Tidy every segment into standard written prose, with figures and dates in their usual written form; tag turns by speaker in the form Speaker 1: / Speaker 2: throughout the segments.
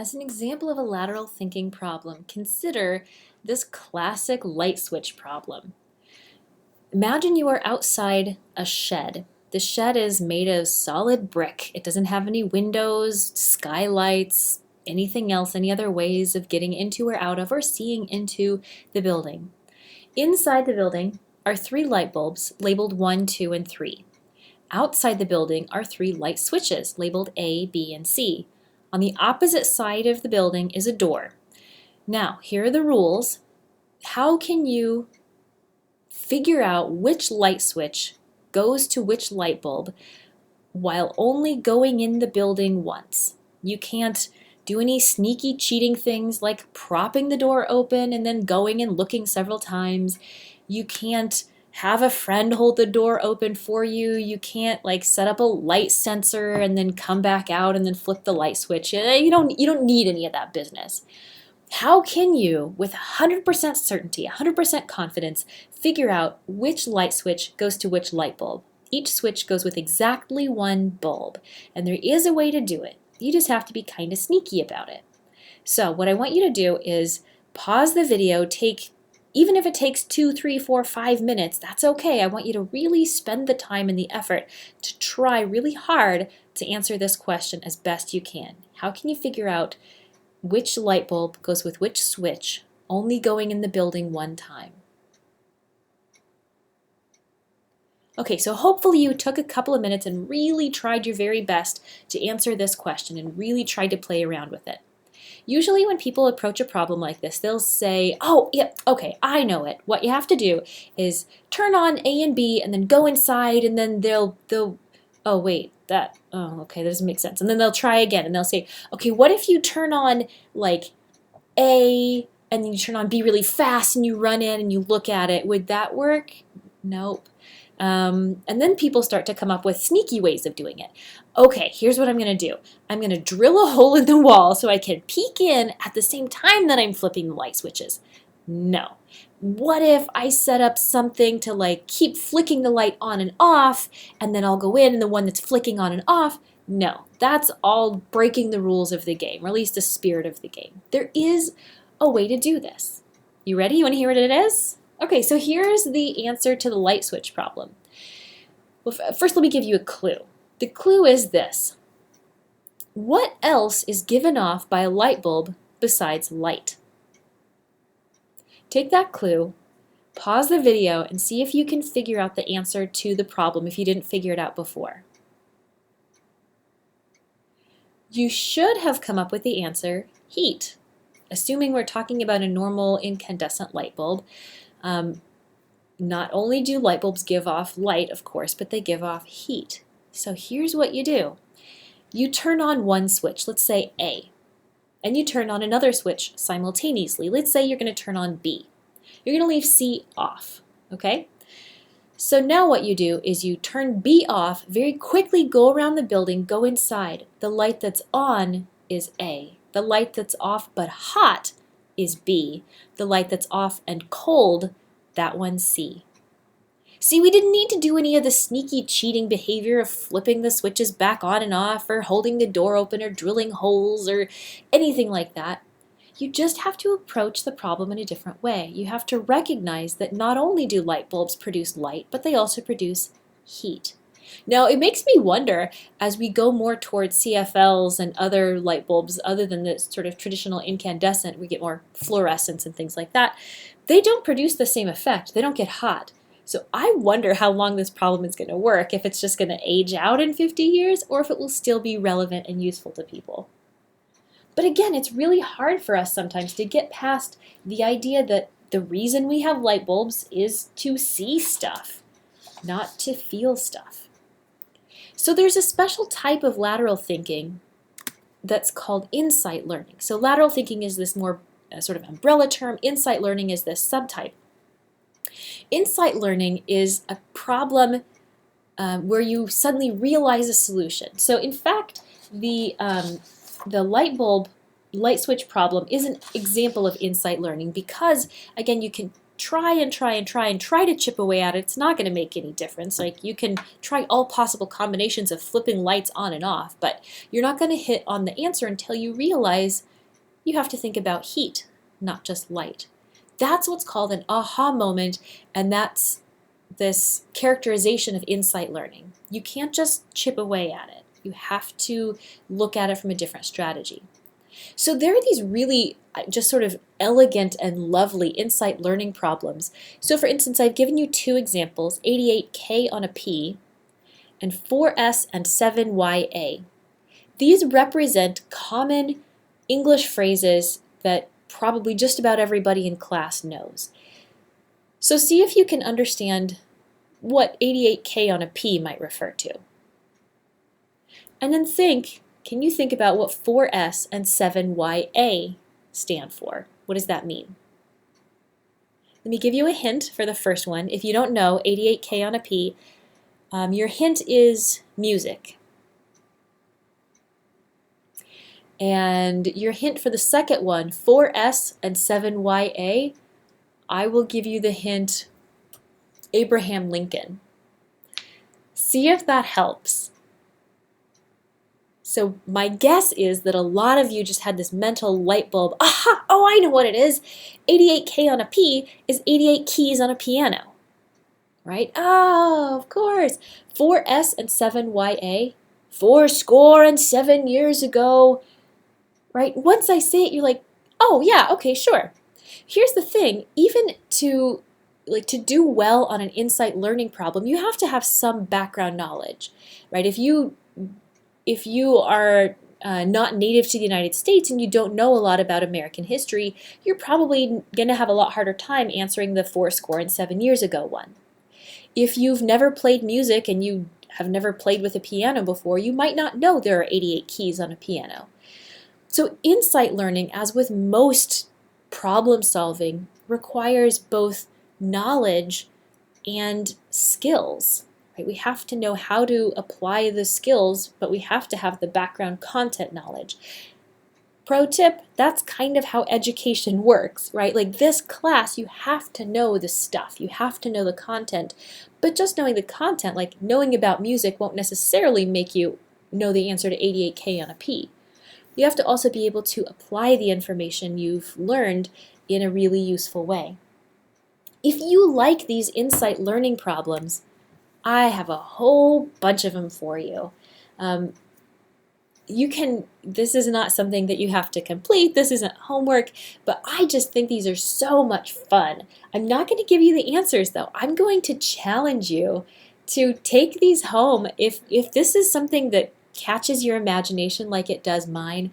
Speaker 1: As an example of a lateral thinking problem, consider this classic light switch problem. Imagine you are outside a shed. The shed is made of solid brick. It doesn't have any windows, skylights, anything else, any other ways of getting into or out of or seeing into the building. Inside the building are 3 light bulbs labeled 1, 2, and 3. Outside the building are 3 light switches labeled A, B, and C. On the opposite side of the building is a door. Now, here are the rules. How can you figure out which light switch goes to which light bulb while only going in the building once? You can't do any sneaky cheating things like propping the door open and then going and looking several times. You can't have a friend hold the door open for you. You can't set up a light sensor and then come back out and then flip the light switch. You don't need any of that business. How can you, with 100% certainty, 100% confidence, figure out which light switch goes to which light bulb? Each switch goes with exactly 1 bulb, and there is a way to do it. You just have to be kind of sneaky about it. So what I want you to do is pause the video, even if it takes 2, 3, 4, 5 minutes, that's okay. I want you to really spend the time and the effort to try really hard to answer this question as best you can. How can you figure out which light bulb goes with which switch, only going in the building 1 time? Okay, so hopefully you took a couple of minutes and really tried your very best to answer this question and really tried to play around with it. Usually when people approach a problem like this, they'll say, oh, yeah, okay, I know it. What you have to do is turn on A and B and then go inside and then oh, wait, okay, that doesn't make sense. And then they'll try again and they'll say, okay, what if you turn on A and then you turn on B really fast and you run in and you look at it? Would that work? Nope. And then people start to come up with sneaky ways of doing it. Okay, here's what I'm going to do. I'm going to drill a hole in the wall so I can peek in at the same time that I'm flipping the light switches. No. What if I set up something to keep flicking the light on and off, and then I'll go in and the one that's flicking on and off? No, that's all breaking the rules of the game, or at least the spirit of the game. There is a way to do this. You ready? You want to hear what it is? Okay, so here's the answer to the light switch problem. Well, first let me give you a clue. The clue is this. What else is given off by a light bulb besides light? Take that clue, pause the video, and see if you can figure out the answer to the problem if you didn't figure it out before. You should have come up with the answer, heat. Assuming we're talking about a normal incandescent light bulb, not only do light bulbs give off light, of course, but they give off heat. So here's what you do. You turn on one switch, let's say A, and you turn on another switch simultaneously. Let's say you're going to turn on B. You're going to leave C off, okay? So now what you do is you turn B off, very quickly go around the building, go inside. The light that's on is A. The light that's off but hot is B. The light that's off and cold, that one's C. See, we didn't need to do any of the sneaky cheating behavior of flipping the switches back on and off or holding the door open or drilling holes or anything like that. You just have to approach the problem in a different way. You have to recognize that not only do light bulbs produce light, but they also produce heat. Now, it makes me wonder, as we go more towards CFLs and other light bulbs, other than the sort of traditional incandescent, we get more fluorescence and things like that, they don't produce the same effect. They don't get hot. So I wonder how long this problem is going to work, if it's just going to age out in 50 years, or if it will still be relevant and useful to people. But again, it's really hard for us sometimes to get past the idea that the reason we have light bulbs is to see stuff, not to feel stuff. So there's a special type of lateral thinking that's called insight learning. So lateral thinking is this more sort of umbrella term. Insight learning is this subtype. Insight learning is a problem where you suddenly realize a solution. So in fact, the light switch problem is an example of insight learning because, again, you can try to chip away at it. It's not going to make any difference. You can try all possible combinations of flipping lights on and off, but you're not going to hit on the answer until you realize you have to think about heat, not just light. That's what's called an aha moment, and that's this characterization of insight learning. You can't just chip away at it. You have to look at it from a different strategy. So there are these really just sort of elegant and lovely insight learning problems. So for instance, I've given you two examples, 88K on a P and 4S and 7YA. These represent common English phrases that probably just about everybody in class knows. So see if you can understand what 88K on a P might refer to. And then can you think about what 4S and 7YA stand for? What does that mean? Let me give you a hint for the first one. If you don't know 88K on a P, your hint is music. And your hint for the second one, 4S and 7YA, I will give you the hint Abraham Lincoln. See if that helps. So my guess is that a lot of you just had this mental light bulb. Aha! Oh, I know what it is. 88K on a P is 88 keys on a piano. Right? Oh, of course. 4S and 7YA, 407 years ago. Right? Once I say it, you're like, oh yeah, okay, sure. Here's the thing, even to do well on an insight learning problem, you have to have some background knowledge, right? If you are not native to the United States and you don't know a lot about American history, you're probably going to have a lot harder time answering the 407 years ago one. If you've never played music and you have never played with a piano before, you might not know there are 88 keys on a piano. So insight learning, as with most problem solving, requires both knowledge and skills. Right? We have to know how to apply the skills, but we have to have the background content knowledge. Pro tip, that's kind of how education works, right? Like this class, you have to know the stuff, you have to know the content, but just knowing the content, like knowing about music, won't necessarily make you know the answer to 88K on a P. You have to also be able to apply the information you've learned in a really useful way. If you like these insight learning problems, I have a whole bunch of them for you. This is not something that you have to complete, this isn't homework, but I just think these are so much fun. I'm not going to give you the answers though. I'm going to challenge you to take these home. If this is something that catches your imagination like it does mine,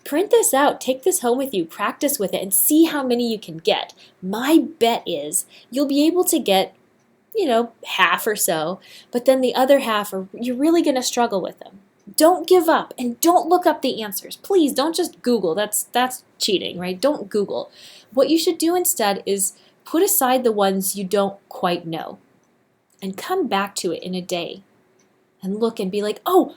Speaker 1: print this out, take this home with you, practice with it, and see how many you can get. My bet is you'll be able to get, half or so, but then the other half, you're really going to struggle with them. Don't give up and don't look up the answers. Please don't just Google. That's cheating, right? Don't Google. What you should do instead is put aside the ones you don't quite know and come back to it in a day and look and be like, oh,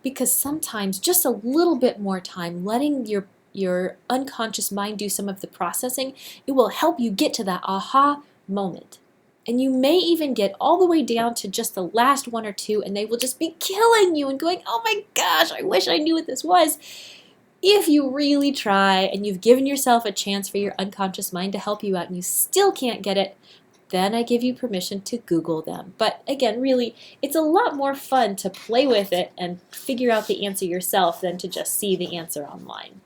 Speaker 1: because sometimes just a little bit more time, letting your unconscious mind do some of the processing, it will help you get to that aha moment. And you may even get all the way down to just the last one or two, and they will just be killing you and going, oh my gosh, I wish I knew what this was. If you really try and you've given yourself a chance for your unconscious mind to help you out and you still can't get it, then I give you permission to Google them. But again, really, it's a lot more fun to play with it and figure out the answer yourself than to just see the answer online.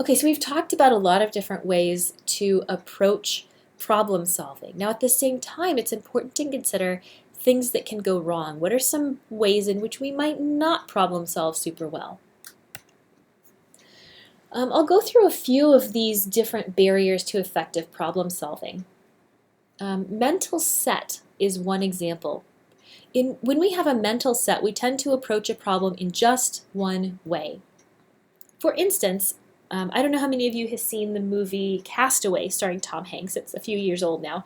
Speaker 1: Okay, so we've talked about a lot of different ways to approach problem solving. Now, at the same time, it's important to consider things that can go wrong. What are some ways in which we might not problem solve super well? I'll go through a few of these different barriers to effective problem solving. Mental set is one example. When we have a mental set, we tend to approach a problem in just one way. For instance, I don't know how many of you have seen the movie Castaway starring Tom Hanks. It's a few years old now.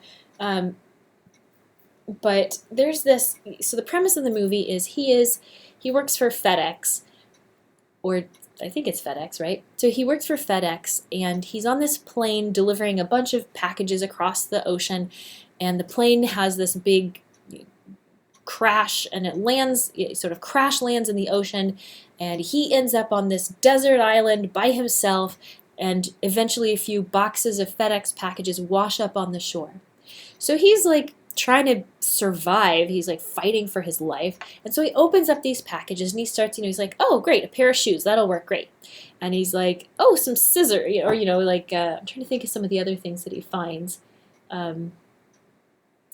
Speaker 1: But there's this, so the premise of the movie is he works for FedEx, or I think it's FedEx, right? So he works for FedEx, and he's on this plane delivering a bunch of packages across the ocean, and the plane has this big crash, and it sort of crash lands in the ocean, and he ends up on this desert island by himself, and eventually a few boxes of FedEx packages wash up on the shore. So he's like trying to survive. He's like fighting for his life. And so he opens up these packages and he starts, he's like, oh, great, a pair of shoes. That'll work great. And he's like, oh, some scissors. Or, I'm trying to think of some of the other things that he finds.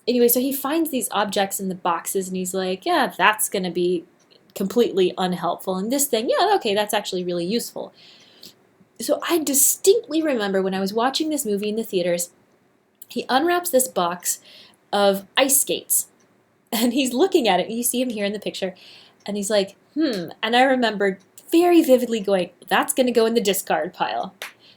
Speaker 1: Anyway, so he finds these objects in the boxes and he's like, yeah, that's going to be completely unhelpful. And this thing, yeah, okay, that's actually really useful. So I distinctly remember when I was watching this movie in the theaters, he unwraps this box of ice skates, and he's looking at it. You see him here in the picture, and he's like, And I remember very vividly going, that's going to go in the discard pile.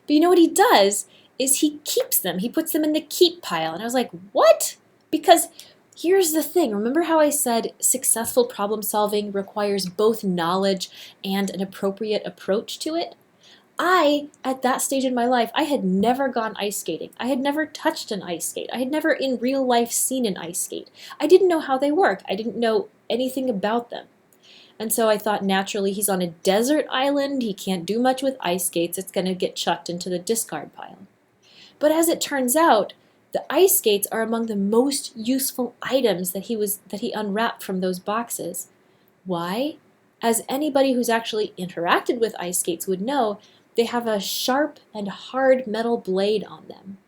Speaker 1: But you know what he does is he keeps them. He puts them in the keep pile. And I was like, what? Because here's the thing. Remember how I said successful problem solving requires both knowledge and an appropriate approach to it? At that stage in my life, I had never gone ice skating. I had never touched an ice skate. I had never in real life seen an ice skate. I didn't know how they work. I didn't know anything about them. And so I thought naturally he's on a desert island. He can't do much with ice skates. It's going to get chucked into the discard pile. But as it turns out, the ice skates are among the most useful items that he unwrapped from those boxes. Why? As anybody who's actually interacted with ice skates would know, they have a sharp and hard metal blade on them.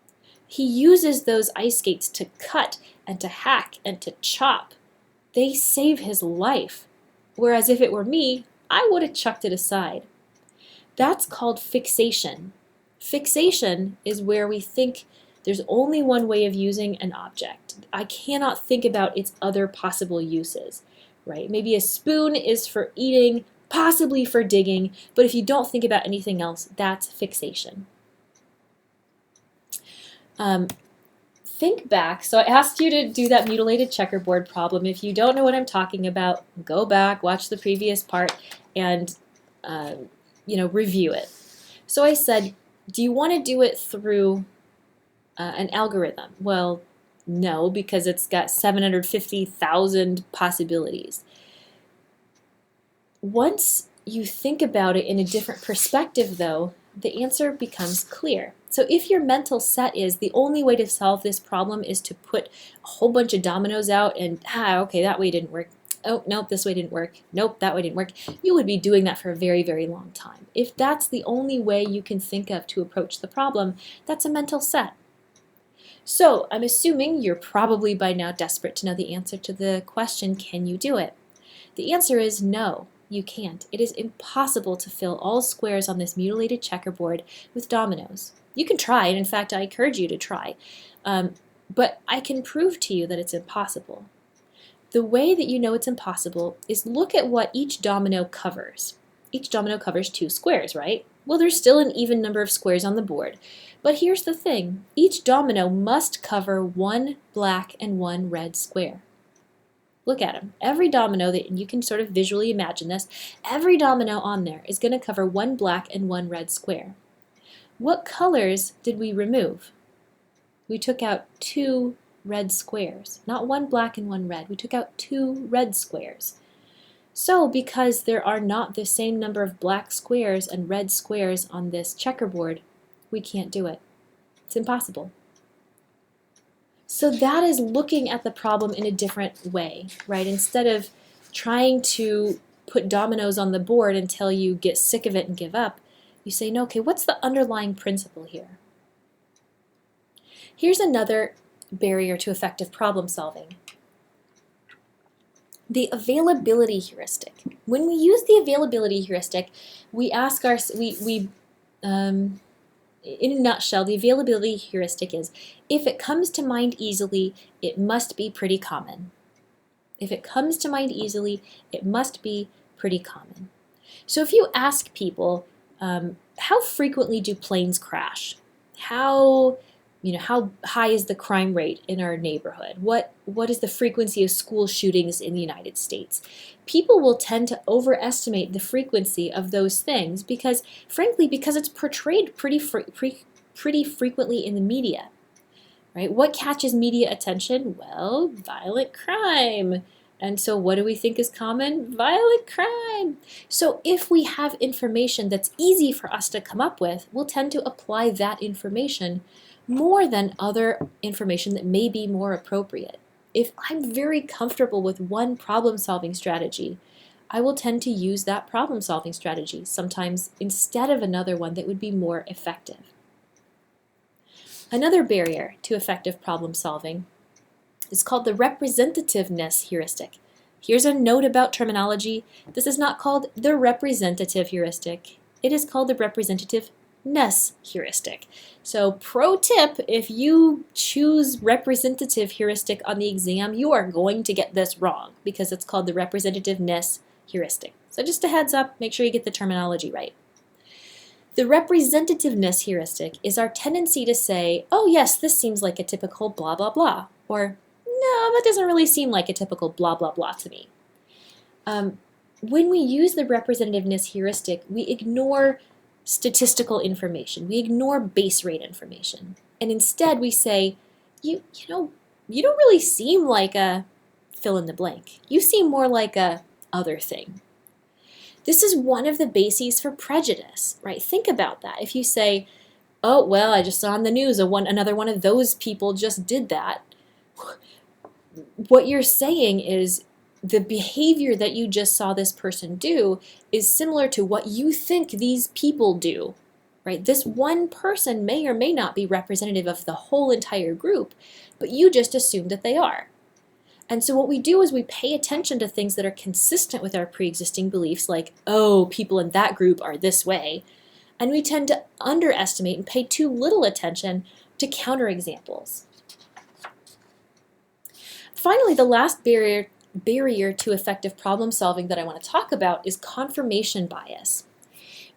Speaker 1: He uses those ice skates to cut and to hack and to chop. They save his life. Whereas if it were me, I would have chucked it aside. That's called fixation. Fixation is where we think there's only one way of using an object. I cannot think about its other possible uses, right? Maybe a spoon is for eating, possibly for digging, but if you don't think about anything else, that's fixation. Think back. So I asked you to do that mutilated checkerboard problem. If you don't know what I'm talking about, go back, watch the previous part, and review it. So I said, do you want to do it through an algorithm? Well, no, because it's got 750,000 possibilities. Once you think about it in a different perspective, though, the answer becomes clear. So if your mental set is the only way to solve this problem is to put a whole bunch of dominoes out and, okay, that way didn't work. Oh, nope, this way didn't work. Nope, that way didn't work. You would be doing that for a very, very long time. If that's the only way you can think of to approach the problem, that's a mental set. So I'm assuming you're probably by now desperate to know the answer to the question, can you do it? The answer is no. You can't. It is impossible to fill all squares on this mutilated checkerboard with dominoes. You can try, and in fact, I encourage you to try. But I can prove to you that it's impossible. The way that you know it's impossible is look at what each domino covers. Each domino covers 2 squares, right? Well, there's still an even number of squares on the board. But here's the thing. Each domino must cover 1 black and 1 red square. Look at them. Every domino, that you can sort of visually imagine this, every domino on there is going to cover 1 black and 1 red square. What colors did we remove? We took out 2 red squares. Not 1 black and 1 red. We took out 2 red squares. So because there are not the same number of black squares and red squares on this checkerboard, we can't do it. It's impossible. So that is looking at the problem in a different way, right? Instead of trying to put dominoes on the board until you get sick of it and give up, you say, no, okay, what's the underlying principle here? Here's another barrier to effective problem solving. The availability heuristic. When we use the availability heuristic, we ask in a nutshell, the availability heuristic is, if it comes to mind easily, it must be pretty common. If it comes to mind easily, it must be pretty common. So if you ask people, how frequently do planes crash? How high is the crime rate in our neighborhood? What is the frequency of school shootings in the United States? People will tend to overestimate the frequency of those things because it's portrayed pretty frequently in the media, right? What catches media attention? Well, violent crime, And so what do we think is common? Violent crime. So if we have information that's easy for us to come up with, we'll tend to apply that information more than other information that may be more appropriate. If I'm very comfortable with one problem-solving strategy, I will tend to use that problem-solving strategy, sometimes instead of another one that would be more effective. Another barrier to effective problem-solving is called the representativeness heuristic. Here's a note about terminology. This is not called the representative heuristic. It is called the representativeness heuristic. So pro tip, if you choose representative heuristic on the exam, you are going to get this wrong because it's called the representativeness heuristic. So just a heads up, make sure you get the terminology right. The representativeness heuristic is our tendency to say, oh yes, this seems like a typical blah blah blah, or no, that doesn't really seem like a typical blah blah blah to me. When we use the representativeness heuristic, we ignore statistical information, we ignore base rate information, and instead we say, you don't really seem like a fill in the blank. You seem more like a other thing. This is one of the bases for prejudice, right? Think about that. If you say, oh, well, I just saw on the news another one of those people just did that, what you're saying is the behavior that you just saw this person do is similar to what you think these people do, right? This one person may or may not be representative of the whole entire group, but you just assume that they are. And so what we do is we pay attention to things that are consistent with our pre-existing beliefs, like, oh, people in that group are this way, and we tend to underestimate and pay too little attention to counterexamples. Finally, the last barrier to effective problem solving that I want to talk about is confirmation bias.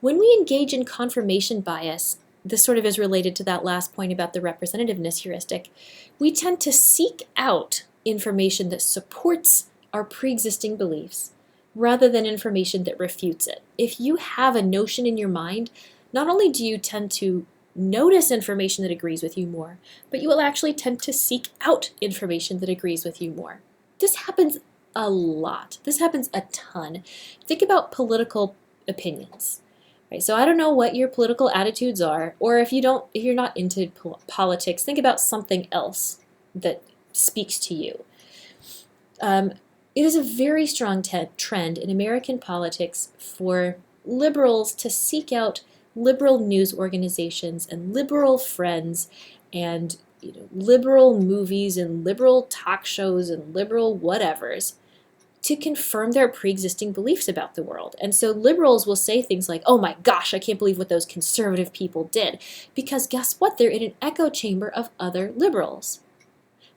Speaker 1: When we engage in confirmation bias, this sort of is related to that last point about the representativeness heuristic, we tend to seek out information that supports our pre-existing beliefs rather than information that refutes it. If you have a notion in your mind, not only do you tend to notice information that agrees with you more, but you will actually tend to seek out information that agrees with you more. This happens a lot. This happens a ton. Think about political opinions. Right? So I don't know what your political attitudes are, or if you're not into politics, think about something else that speaks to you. It is a very strong trend in American politics for liberals to seek out liberal news organizations and liberal friends and liberal movies and liberal talk shows and liberal whatevers to confirm their pre-existing beliefs about the world. And so liberals will say things like, oh my gosh, I can't believe what those conservative people did. Because guess what? They're in an echo chamber of other liberals.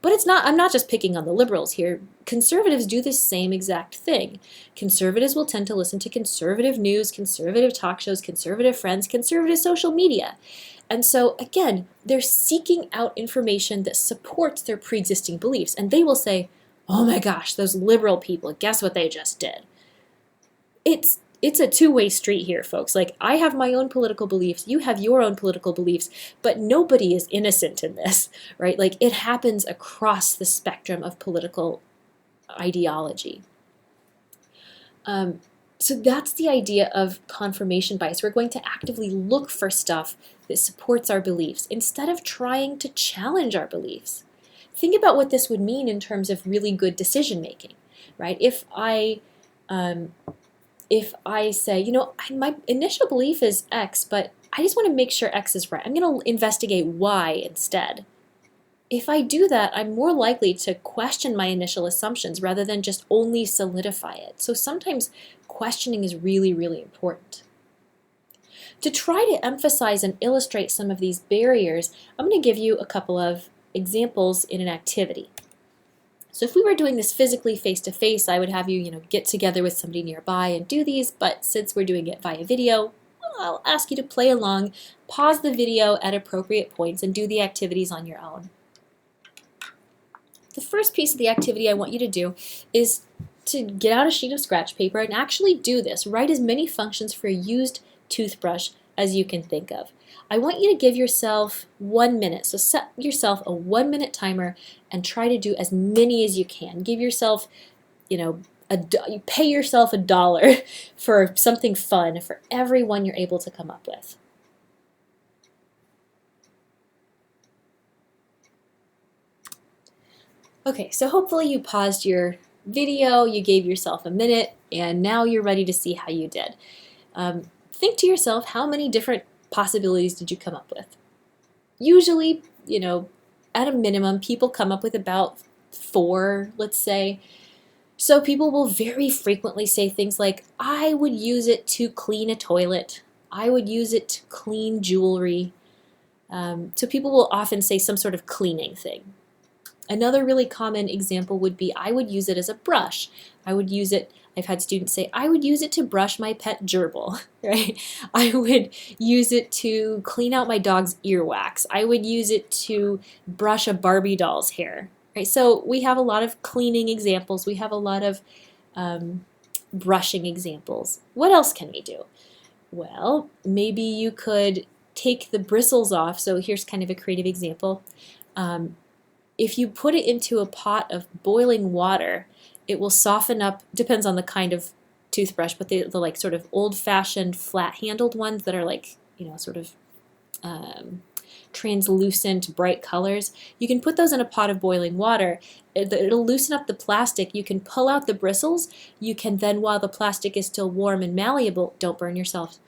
Speaker 1: But I'm not just picking on the liberals here. Conservatives do the same exact thing. Conservatives will tend to listen to conservative news, conservative talk shows, conservative friends, conservative social media. And so, again, they're seeking out information that supports their pre-existing beliefs. And they will say, oh my gosh, those liberal people, guess what they just did? It's a two-way street here, folks. Like, I have my own political beliefs, you have your own political beliefs, but nobody is innocent in this, right? Like, it happens across the spectrum of political ideology. So that's the idea of confirmation bias. We're going to actively look for stuff that supports our beliefs instead of trying to challenge our beliefs. Think about what this would mean in terms of really good decision making, right? If I say, my initial belief is X, but I just want to make sure X is right. I'm going to investigate Y instead. If I do that, I'm more likely to question my initial assumptions rather than just only solidify it. So sometimes questioning is really, really important. To try to emphasize and illustrate some of these barriers, I'm going to give you a couple of examples in an activity. So if we were doing this physically face-to-face, I would have you, get together with somebody nearby and do these, but since we're doing it via video, I'll ask you to play along, pause the video at appropriate points, and do the activities on your own. The first piece of the activity I want you to do is to get out a sheet of scratch paper and actually do this. Write as many functions for a used toothbrush as you can think of. I want you to give yourself 1 minute. So set yourself a 1-minute timer and try to do as many as you can. Give yourself you pay yourself $1 for something fun for every one you're able to come up with. Okay, so hopefully you paused your video, you gave yourself a minute, and now you're ready to see how you did. Think to yourself, how many different possibilities did you come up with? Usually, at a minimum, people come up with about 4, let's say. So people will very frequently say things like, I would use it to clean a toilet. I would use it to clean jewelry. So people will often say some sort of cleaning thing. Another really common example would be, I would use it as a brush. I've had students say, I would use it to brush my pet gerbil, right? I would use it to clean out my dog's earwax. I would use it to brush a Barbie doll's hair, right? So we have a lot of cleaning examples. We have a lot of brushing examples. What else can we do? Well, maybe you could take the bristles off. So here's kind of a creative example. If you put it into a pot of boiling water, it will soften up, depends on the kind of toothbrush, but the like sort of old-fashioned flat-handled ones that are like, sort of translucent, bright colors. You can put those in a pot of boiling water. It'll loosen up the plastic. You can pull out the bristles. You can then, while the plastic is still warm and malleable, don't burn yourself,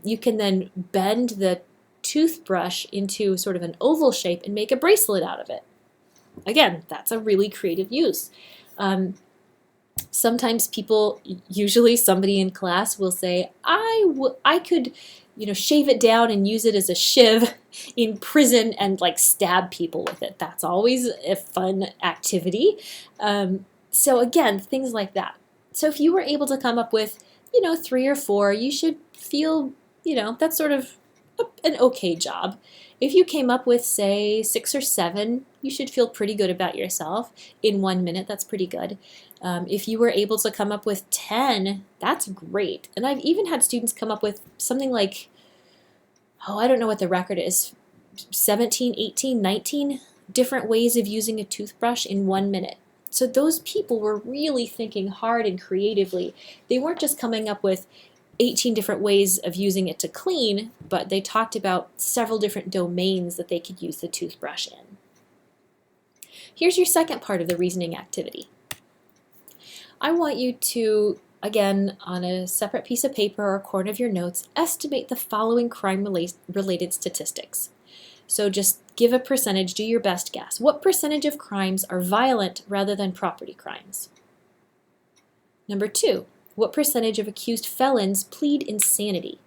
Speaker 1: you can then bend the toothbrush into sort of an oval shape and make a bracelet out of it. Again, that's a really creative use. Sometimes people, usually somebody in class will say, I could, shave it down and use it as a shiv in prison and like stab people with it. That's always a fun activity. So again, things like that. So if you were able to come up with, 3 or 4, you should feel, that's sort of an okay job. If you came up with, say, 6 or 7, you should feel pretty good about yourself. In 1 minute, that's pretty good. If you were able to come up with 10, that's great. And I've even had students come up with something like, I don't know what the record is, 17, 18, 19 different ways of using a toothbrush in 1 minute. So those people were really thinking hard and creatively. They weren't just coming up with 18 different ways of using it to clean, but they talked about several different domains that they could use the toothbrush in. Here's your second part of the reasoning activity. I want you to, again, on a separate piece of paper or a corner of your notes, estimate the following crime-related statistics. So just give a percentage, do your best guess. What percentage of crimes are violent rather than property crimes? Number 2. What percentage of accused felons plead insanity?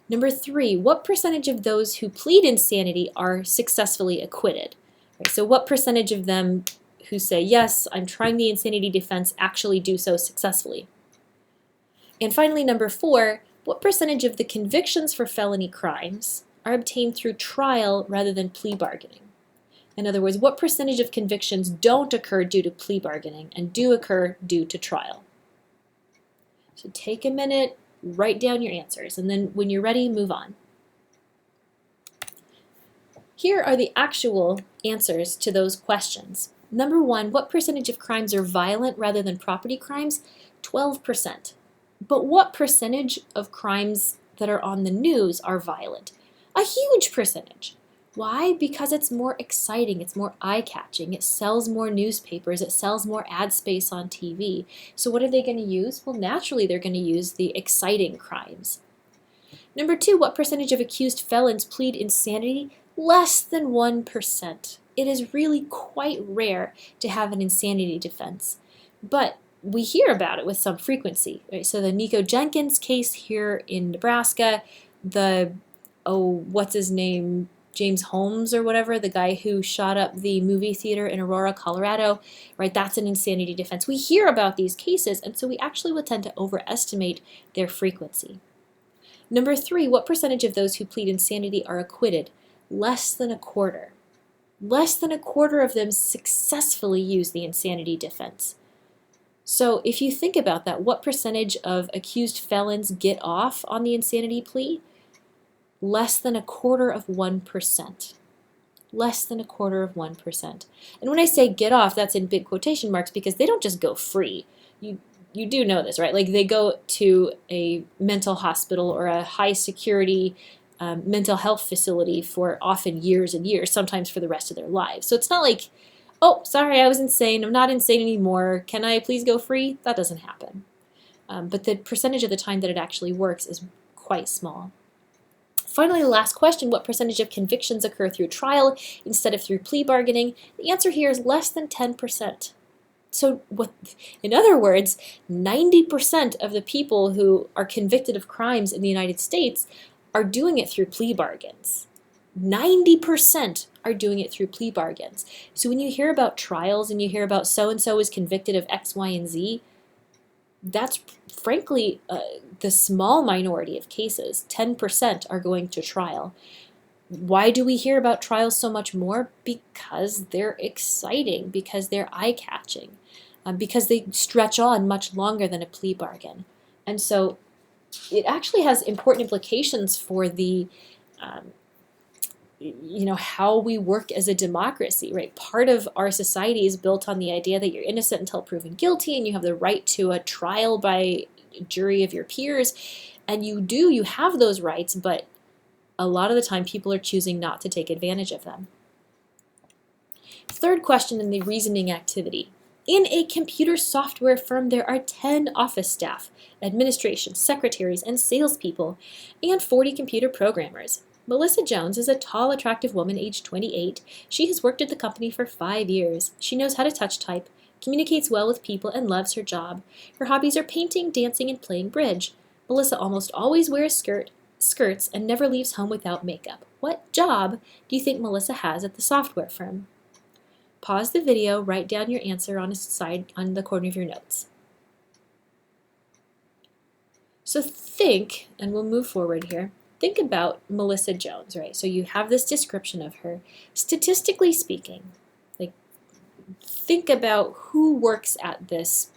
Speaker 1: Number 3, what percentage of those who plead insanity are successfully acquitted? Right, so what percentage of them who say, yes, I'm trying the insanity defense, actually do so successfully? And finally, number 4, what percentage of the convictions for felony crimes are obtained through trial rather than plea bargaining? In other words, what percentage of convictions don't occur due to plea bargaining and do occur due to trial? So take a minute, write down your answers, and then when you're ready, move on. Here are the actual answers to those questions. Number 1, what percentage of crimes are violent rather than property crimes? 12%. But what percentage of crimes that are on the news are violent? A huge percentage. Why? Because it's more exciting, it's more eye-catching, it sells more newspapers, it sells more ad space on TV. So what are they going to use? Well, naturally they're going to use the exciting crimes. Number 2, what percentage of accused felons plead insanity? Less than 1%. It is really quite rare to have an insanity defense. But we hear about it with some frequency. Right? So the Nico Jenkins case here in Nebraska, what's his name? James Holmes or whatever, the guy who shot up the movie theater in Aurora, Colorado, right? That's an insanity defense. We hear about these cases, and so we actually will tend to overestimate their frequency. Number 3, what percentage of those who plead insanity are acquitted? Less than a quarter. Less than a quarter of them successfully use the insanity defense. So if you think about that, what percentage of accused felons get off on the insanity plea? Less than 1/4%. less than 1/4%. And when I say get off, that's in big quotation marks because they don't just go free. You do know this, right? Like they go to a mental hospital or a high security mental health facility for often years and years, sometimes for the rest of their lives. So it's not like, oh, sorry, I was insane. I'm not insane anymore. Can I please go free? That doesn't happen. But the percentage of the time that it actually works is quite small. Finally, the last question, what percentage of convictions occur through trial instead of through plea bargaining? The answer here is less than 10%. So in other words, 90% of the people who are convicted of crimes in the United States are doing it through plea bargains. 90% are doing it through plea bargains. So when you hear about trials and you hear about so-and-so is convicted of X, Y, and Z, that's frankly the small minority of cases. 10% are going to trial. Why do we hear about trials so much more? Because they're exciting, because they're eye-catching, because they stretch on much longer than a plea bargain. And so it actually has important implications for the how we work as a democracy, right? Part of our society is built on the idea that you're innocent until proven guilty and you have the right to a trial by a jury of your peers. And you have those rights, but a lot of the time people are choosing not to take advantage of them. Third question in the reasoning activity. In a computer software firm, there are 10 office staff, administration, secretaries, and salespeople, and 40 computer programmers. Melissa Jones is a tall, attractive woman aged 28. She has worked at the company for 5 years. She knows how to touch type, communicates well with people, and loves her job. Her hobbies are painting, dancing, and playing bridge. Melissa almost always wears skirts and never leaves home without makeup. What job do you think Melissa has at the software firm? Pause the video, write down your answer on the corner of your notes. So think, and we'll move forward here, think about Melissa Jones, right? So you have this description of her. Statistically speaking, like think about who works at this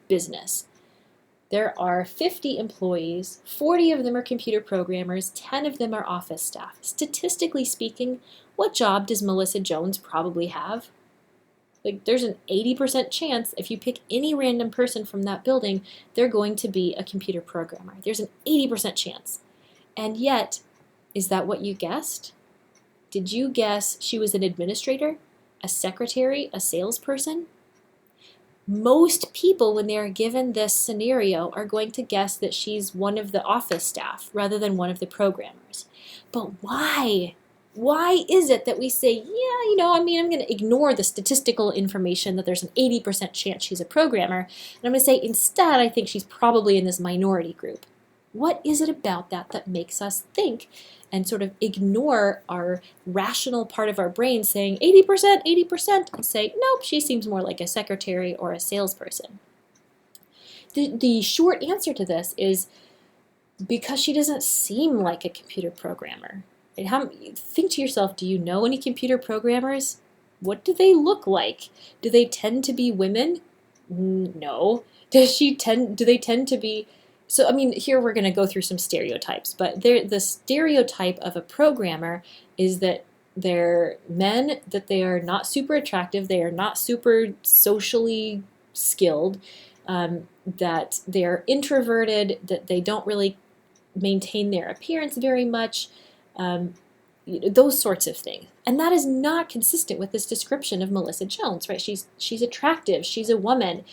Speaker 1: business. There are 50 employees, 40 of them are computer programmers, 10 of them are office staff. Statistically speaking, what job does Melissa Jones probably have? Like there's an 80% chance if you pick any random person from that building, they're going to be a computer programmer. There's an 80% chance. And yet, is that what you guessed? Did you guess she was an administrator, a secretary, a salesperson? Most people, when they are given this scenario, are going to guess that she's one of the office staff rather than one of the programmers. But why? Why is it that we say, yeah, I'm going to ignore the statistical information that there's an 80% chance she's a programmer, and I'm going to say instead I think she's probably in this minority group. What is it about that makes us think and sort of ignore our rational part of our brain saying 80%, 80%, and say, nope, she seems more like a secretary or a salesperson? The short answer to this is because she doesn't seem like a computer programmer. Think to yourself, do you know any computer programmers? What do they look like? Do they tend to be women? No. Do they tend to be... So, here we're going to go through some stereotypes, but the stereotype of a programmer is that they're men, that they are not super attractive, they are not super socially skilled, that they are introverted, that they don't really maintain their appearance very much, those sorts of things. And that is not consistent with this description of Melissa Jones, right? She's attractive, she's a woman,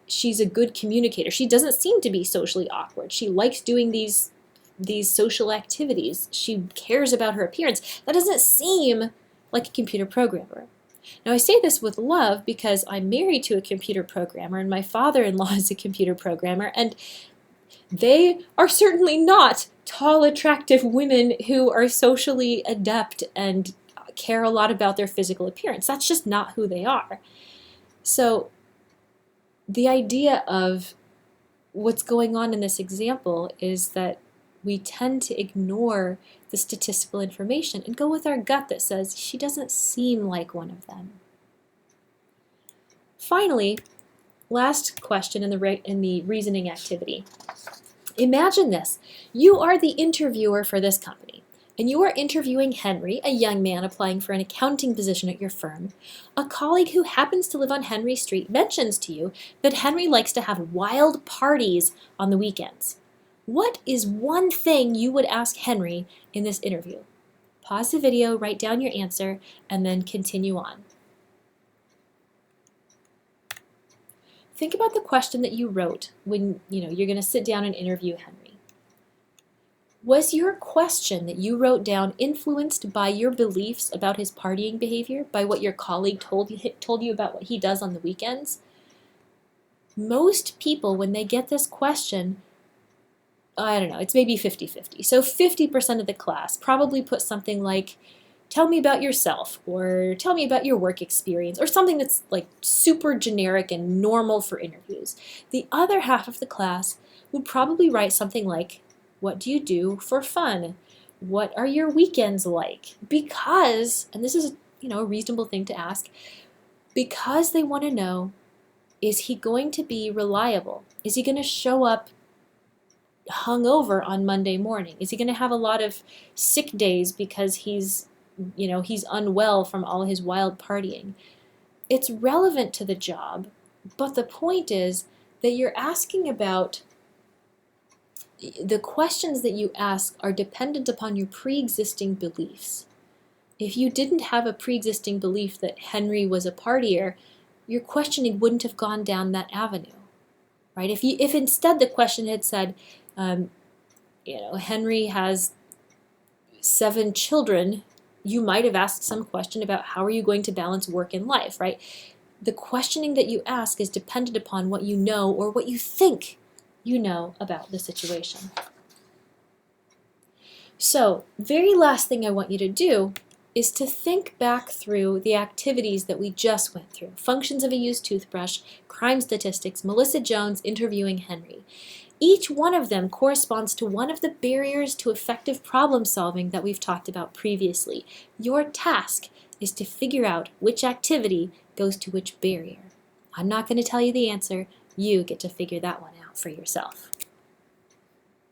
Speaker 1: she's a good communicator. She doesn't seem to be socially awkward. She likes doing these social activities. She cares about her appearance. That doesn't seem like a computer programmer. Now I say this with love because I'm married to a computer programmer and my father-in-law is a computer programmer, and they are certainly not tall, attractive women who are socially adept and care a lot about their physical appearance. That's just not who they are. So the idea of what's going on in this example is that we tend to ignore the statistical information and go with our gut that says she doesn't seem like one of them. Finally, last question in the reasoning activity. Imagine this. You are the interviewer for this company. and you are interviewing Henry, a young man applying for an accounting position at your firm, a colleague who happens to live on Henry Street mentions to you that Henry likes to have wild parties on the weekends. What is one thing you would ask Henry in this interview? Pause the video, write down your answer, and then continue on. Think about the question that you wrote when you're going to sit down and interview Henry. Was your question that you wrote down influenced by your beliefs about his partying behavior, by what your colleague told you about what he does on the weekends? Most people, when they get this question, I don't know, it's maybe 50-50. So 50% of the class probably put something like, tell me about yourself, or tell me about your work experience, or something that's like super generic and normal for interviews. The other half of the class would probably write something like, what do you do for fun? What are your weekends like? Because, and this is a reasonable thing to ask, because they want to know, is he going to be reliable? Is he going to show up hungover on Monday morning? Is he going to have a lot of sick days because he's unwell from all his wild partying? It's relevant to the job, but the point is that you're asking about, the questions that you ask are dependent upon your pre-existing beliefs. If you didn't have a pre-existing belief that Henry was a partier, your questioning wouldn't have gone down that avenue, right? If instead the question had said, Henry has 7 children, you might have asked some question about how are you going to balance work and life, right? The questioning that you ask is dependent upon what you know or what you think you know about the situation. So, very last thing I want you to do is to think back through the activities that we just went through. Functions of a used toothbrush, crime statistics, Melissa Jones interviewing Henry. Each one of them corresponds to one of the barriers to effective problem solving that we've talked about previously. Your task is to figure out which activity goes to which barrier. I'm not going to tell you the answer. You get to figure that one out for yourself.